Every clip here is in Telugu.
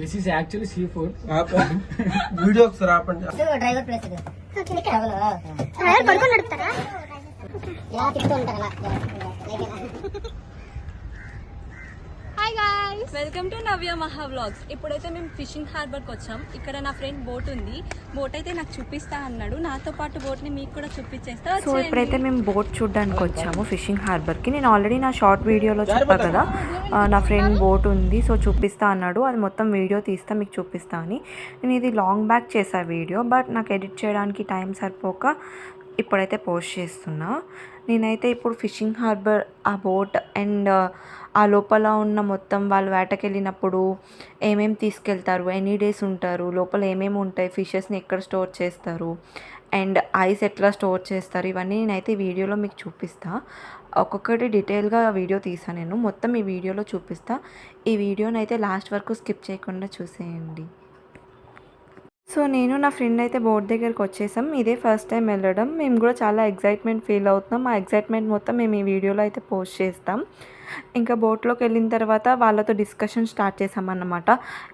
This is actually sea food. Video ఒకసారి ఆపండి. డ్రైవర్ ప్లేస్ ఇది. డ్రైవర్ పడుకొని నడుపుతారా? ఇలా తిప్పుతూ ఉంటారు అలా. హాయ్ గాయ్స్, వెల్కమ్ టు నవ్య మహా వ్లాగ్స్. ఇప్పుడైతే మేము ఫిషింగ్ హార్బర్కి వచ్చాం. ఇక్కడ నా ఫ్రెండ్ బోట్ ఉంది. బోట్ అయితే నాకు చూపిస్తా అన్నాడు. నాతో పాటు బోట్ ని మీకు కూడా చూపించేస్తా. సో ఇప్పుడైతే మేము బోట్ చూడడానికి వచ్చాము ఫిషింగ్ హార్బర్కి. నేను ఆల్రెడీ నా షార్ట్ వీడియోలో చెప్పా కదా, నా ఫ్రెండ్ బోట్ ఉంది సో చూపిస్తా అన్నాడు. అది మొత్తం వీడియో తీస్తా మీకు చూపిస్తా అని. నేను ఇది లాంగ్ బ్యాక్ చేసా వీడియో, బట్ నాకు ఎడిట్ చేయడానికి టైం సరిపోక ఇప్పుడైతే పోస్ట్ చేస్తున్నా. నేనైతే ఇప్పుడు ఫిషింగ్ హార్బర్, ఆ బోట్ అండ్ ఆ లోపల ఉన్న మొత్తం వాళ్ళు వేటకి వెళ్ళినప్పుడు ఏమేమి తీసుకెళ్తారు, ఎనీ డేస్ ఉంటారు, లోపల ఏమేమి ఉంటాయి, ఫిషెస్ని ఎక్కడ స్టోర్ చేస్తారు అండ్ ఐస్ ఎట్లా స్టోర్ చేస్తారు, ఇవన్నీ నేనైతే వీడియోలో మీకు చూపిస్తా. ఒక్కొక్కటి డీటెయిల్గా వీడియో తీసాను నేను. మొత్తం ఈ వీడియోలో చూపిస్తా. ఈ వీడియోని అయితే లాస్ట్ వరకు స్కిప్ చేయకుండా చూసేయండి. సో నేను నా ఫ్రెండ్ అయితే బోట్ దగ్గరికి వచ్చేసాం. ఇదే ఫస్ట్ టైం వెళ్ళడం. మేము కూడా చాలా ఎగ్జైట్మెంట్ ఫీల్ అవుతున్నాం. ఆ ఎగ్జైట్మెంట్ మొత్తం మేము ఈ వీడియోలో అయితే పోస్ట్ చేస్తాం. ఇంకా బోట్లోకి వెళ్ళిన తర్వాత వాళ్ళతో డిస్కషన్ స్టార్ట్ చేసామన్నమాట.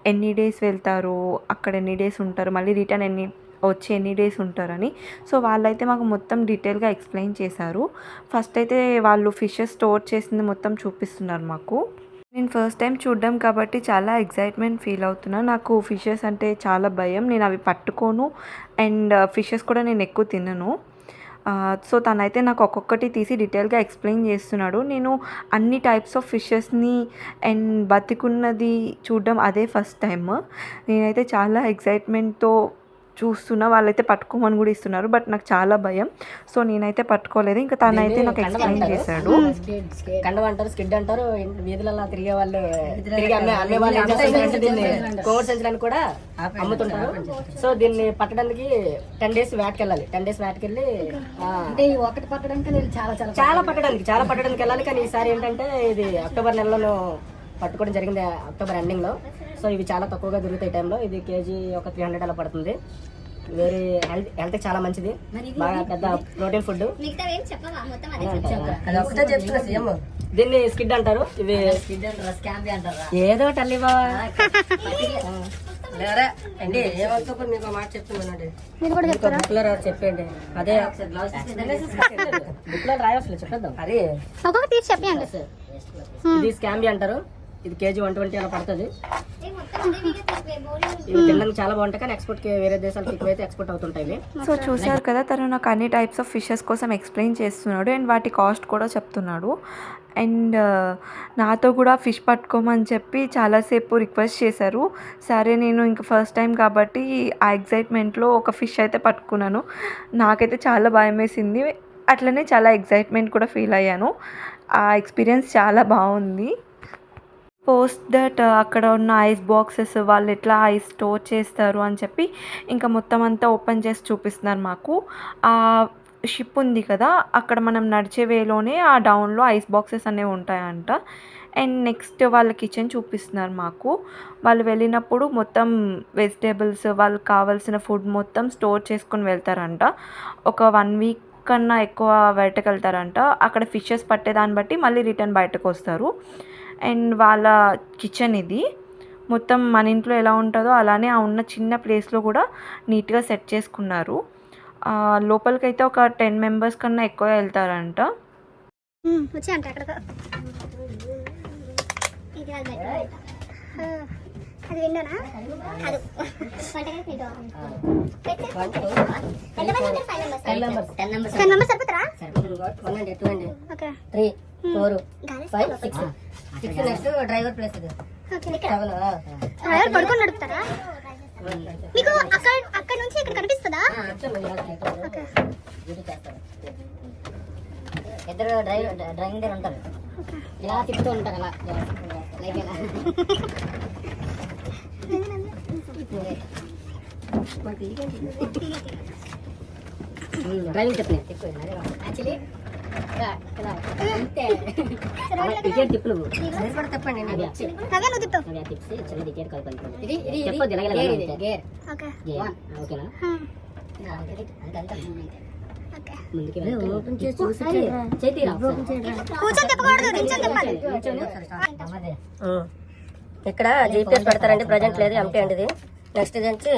ఎన్ని డేస్ వెళ్తారు, అక్కడ ఎన్ని డేస్ ఉంటారు, మళ్ళీ రిటర్న్ ఎన్ని డేస్ ఉంటారని. సో వాళ్ళైతే మాకు మొత్తం డీటెయిల్గా ఎక్స్ప్లెయిన్ చేశారు. ఫస్ట్ అయితే వాళ్ళు ఫిషెస్ స్టోర్ చేసింది మొత్తం చూపిస్తున్నారు మాకు. నేను ఫస్ట్ టైం చూడడం కాబట్టి చాలా ఎగ్జైట్మెంట్ ఫీల్ అవుతున్నా. నాకు ఫిషెస్ అంటే చాలా భయం. నేను అవి పట్టుకోను అండ్ ఫిషెస్ కూడా నేను ఎక్కువ తినను. సో తనైతే నాకు ఒక్కొక్కటి తీసి డీటెయిల్గా ఎక్స్ప్లెయిన్ చేస్తున్నాడు. నేను అన్ని టైప్స్ ఆఫ్ ఫిషెస్ని అండ్ బతికున్నది చూడడం అదే ఫస్ట్ టైం. నేనైతే చాలా ఎగ్జైట్మెంట్తో చూస్తున్నా. వాళ్ళైతే పట్టుకోమని కూడా ఇస్తున్నారు, బట్ నాకు చాలా భయం. సో నేనైతే పట్టుకోలేదు. ఇంకా తనైతే నాకు ఎక్స్ప్లెయిన్ చేశాడు. కండం అంటారు, స్కిడ్ అంటారు. వీధులలో తిరిగే వాళ్ళు, అమ్మే వాళ్ళు ఏం చేస్తారంటే దీన్ని కోవిడ్ సంచులను కూడా అమ్ముతుంటారు. సో దీన్ని పట్టడానికి 10 days వేటకెళ్ళాలి. 10 days వేటకెళ్ళి ఒకటి పట్టడానికి చాలా పట్టడానికి వెళ్ళాలి. కానీ ఈసారి ఏంటంటే ఇది అక్టోబర్ నెలలో పట్టుకోవడం జరిగింది, అక్టోబర్ ఎండింగ్ లో. సో ఇవి చాలా తక్కువగా దొరుకుతాయి టైంలో. ఇది కేజీ ఒక 300 అలా పడుతుంది. వెరీ హెల్త్ చాలా మంచిది, బాగా పెద్ద ప్రోటీన్ ఫుడ్. దీన్ని స్కిడ్ అంటారు. ఇవి ఏదో టల్లి బావా అండి. ఏమంతా మీకు మాట చెప్తున్నానండి, బుక్లో చెప్పండి. అదే బుక్లో రాయవసలేదు, చెప్పేద్దాం. అదే ఇది స్కాంబీ అంటారు. ఇది కేజీ 120 అలా పడుతుంది. ఇవి తినడానికి చాలా బాగుంటాయి, కానీ ఎక్స్పోర్ట్కి వేరే దేశాలకు ఎక్కువైతే ఎక్స్పోర్ట్ అవుతుంటాయి. సో చూసారు కదా, తను నాకు అన్ని టైప్స్ ఆఫ్ ఫిషెస్ కోసం ఎక్స్ప్లెయిన్ చేస్తున్నాడు అండ్ వాటి కాస్ట్ కూడా చెప్తున్నాడు. అండ్ నాతో కూడా ఫిష్ పట్టుకోమని చెప్పి చాలాసేపు రిక్వెస్ట్ చేశారు. సరే నేను ఇంకా ఫస్ట్ టైం కాబట్టి ఆ ఎగ్జైట్మెంట్లో ఒక ఫిష్ అయితే పట్టుకున్నాను. నాకైతే చాలా భయం వేసింది, అట్లనే చాలా ఎగ్జైట్మెంట్ కూడా ఫీల్ అయ్యాను. ఆ ఎక్స్పీరియన్స్ చాలా బాగుంది. పోస్ట్ దట్ అక్కడ ఉన్న ఐస్ బాక్సెస్ వాళ్ళు ఎట్లా ఐస్ స్టోర్ చేస్తారు అని చెప్పి ఇంకా మొత్తం అంతా ఓపెన్ చేసి చూపిస్తున్నారు మాకు. ఆ షిప్ ఉంది కదా, అక్కడ మనం నడిచే వేలోనే ఆ డౌన్లో ఐస్ బాక్సెస్ అనేవి ఉంటాయంట. అండ్ నెక్స్ట్ వాళ్ళ కిచెన్ చూపిస్తున్నారు మాకు. వాళ్ళు వెళ్ళినప్పుడు మొత్తం వెజిటేబుల్స్, వాళ్ళకి కావాల్సిన ఫుడ్ మొత్తం స్టోర్ చేసుకొని వెళ్తారంట. ఒక 1 week కన్నా ఎక్కువ బయటకు వెళ్తారంట. అక్కడ ఫిషెస్ పట్టేదాన్ని బట్టి మళ్ళీ రిటర్న్ బయటకు వస్తారు. అండ్ వాళ్ళ కిచెన్ ఇది మొత్తం మన ఇంట్లో ఎలా ఉంటుందో అలానే ఆ ఉన్న చిన్న ప్లేస్లో కూడా నీట్గా సెట్ చేసుకున్నారు. లోపలికైతే ఒక 10 members కన్నా ఎక్కువ వెళ్తారంట. డ్రైవర్ ప్లేస్ ఇది. డ్రైవర్ పడుకొని నడుపుతారా? మీకు అక్కడ నుంచి ఇక్కడ కనిపిస్తుందా? ఇద్దరు డ్రైవింగ్ దగ్గర ఉంటారు, ఇలా తిప్పుతూ ఉంటారు అలా. డ్రైవింగ్ చెప్పిన యాక్చువల్లీ తిప్పు నువ్వు చెప్పండి. ఓకేనా? ఇక్కడ జీపీఎస్ పెడతారండి, ప్రజెంట్ లేదు, ఎంటీ అండి ఇది. నెక్స్ట్ ఇది వచ్చి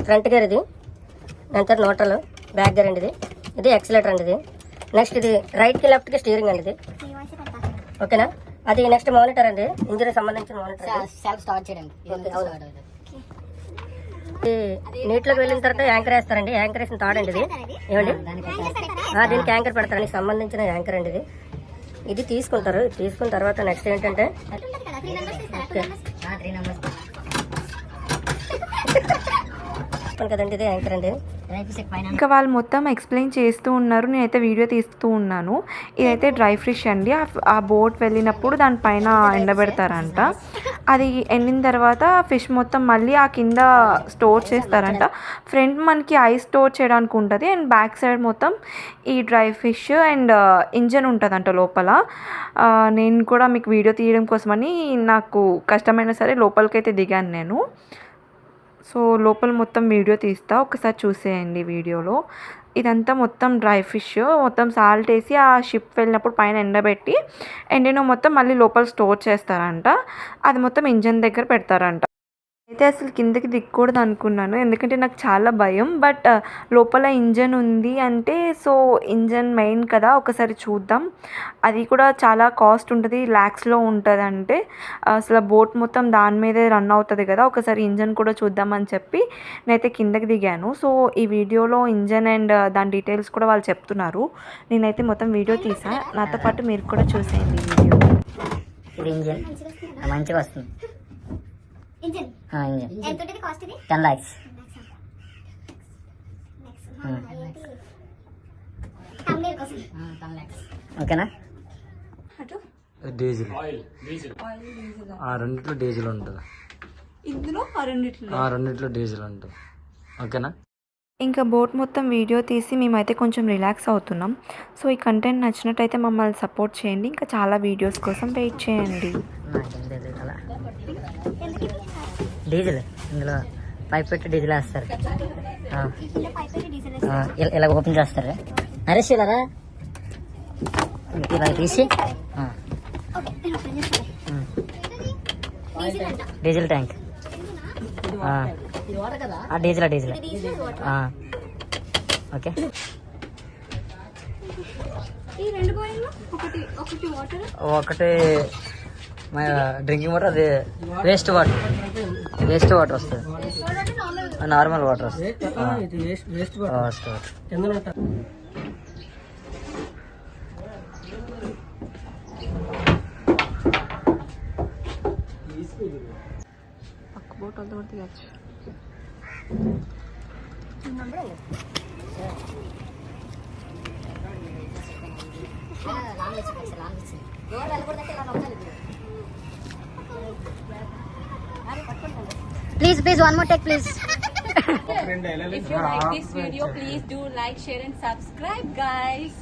ఫ్రంట్ గేర్, ఇది ఎంత న్యూట్రల్, బ్యాక్ గేర్ అండి ఇది. ఇది ఎక్సిలేటర్ అండి ఇది. నెక్స్ట్ ఇది రైట్కి లెఫ్ట్కి స్టీరింగ్ అండి ఇది. ఓకేనా. అది నెక్స్ట్ మానిటర్ అండి, ఇంజిన్ సంబంధించిన మానిటర్, సెల్ఫ్ స్టార్ట్ చేయడానికి. నీటిలోకి వెళ్ళిన తర్వాత యాంకర్ వేస్తారండి, యాంకర్ వేసిన తాడండి ఇది. ఏమండి దీనికి యాంకర్ పెడతారండి, సంబంధించిన యాంకర్ అండి ఇది. ఇది తీసుకుంటారు. తీసుకున్న తర్వాత నెక్స్ట్ ఏంటంటే కదండి ఇది యాంకర్ అండి. ఇంకా వాళ్ళు మొత్తం ఎక్స్ప్లెయిన్ చేస్తూ ఉన్నారు, నేనైతే వీడియో తీస్తూ ఉన్నాను. ఇదైతే డ్రై ఫిష్ అండి. ఆ బోట్ వెళ్ళినప్పుడు దానిపైన ఎండబెడతారంట. అది ఎండిన తర్వాత ఫిష్ మొత్తం మళ్ళీ ఆ కింద స్టోర్ చేస్తారంట. ఫ్రంట్ మనకి ఐస్ స్టోర్ చేయడానికి ఉంటుంది, అండ్ బ్యాక్ సైడ్ మొత్తం ఈ డ్రై ఫిష్ అండ్ ఇంజన్ ఉంటుందంట లోపల. నేను కూడా మీకు వీడియో తీయడం కోసమని నాకు కష్టమైనా సరే లోపలికైతే దిగాను నేను. సో లోపల మొత్తం వీడియో తీస్తా, ఒకసారి చూసేయండి వీడియోలో. ఇదంతా మొత్తం డ్రై ఫిష్, మొత్తం సాల్ట్ వేసి ఆ షిప్ వెళ్ళినప్పుడు పైన ఎండబెట్టి ఎండిన మొత్తం మళ్ళీ లోపల స్టోర్ చేస్తారంట. అది మొత్తం ఇంజన్ దగ్గర పెడతారంట. అయితే అసలు కిందకి దిగకూడదు అనుకున్నాను, ఎందుకంటే నాకు చాలా భయం. బట్ లోపల ఇంజన్ ఉంది అంటే, సో ఇంజన్ మెయిన్ కదా, ఒకసారి చూద్దాం. అది కూడా చాలా కాస్ట్ ఉంటుంది, ల్యాక్స్లో ఉంటుంది. అంటే అసలు బోట్ మొత్తం దాని మీదే రన్ అవుతుంది కదా, ఒకసారి ఇంజన్ కూడా చూద్దామని చెప్పి నేనైతే కిందకి దిగాను. సో ఈ వీడియోలో ఇంజన్ అండ్ దాని డీటెయిల్స్ కూడా వాళ్ళు చెప్తున్నారు. నేనైతే మొత్తం వీడియో తీసా, నాతో పాటు మీరు కూడా చూసేయండి ఈ వీడియో. ఇది ఇంజన్ మంచిగా వస్తుంది. Engine 10 lakhs. ఓకేనా. డీజిల్ ఆ రెండిట్లో డీజిల్ ఉంటుంది, ఆ రెండిట్లో డీజిల్ ఉంటుంది. ఓకేనా. ఇంకా బోట్ మొత్తం వీడియో తీసి మేమైతే కొంచెం రిలాక్స్ అవుతున్నాం. సో ఈ కంటెంట్ నచ్చినట్టయితే మమ్మల్ని సపోర్ట్ చేయండి. ఇంకా చాలా వీడియోస్ కోసం వెయిట్ చేయండి. డీజిల్ ఇందులో పైప్ పెట్టి డీజిల్ వేస్తారు, ఇలా ఓపెన్ చేస్తారు. నరేష్ ఇలా ఇలా తీసి డీజిల్ ట్యాంక్, డీజిల్ ఓకే. ఒకటి డ్రింకింగ్ వాటర్, అది వేస్ట్ వాటర్ వస్తుంది, నార్మల్ వాటర్ వస్తుంది. Please, one more take, please. If you like this video, please do like, share and subscribe, guys.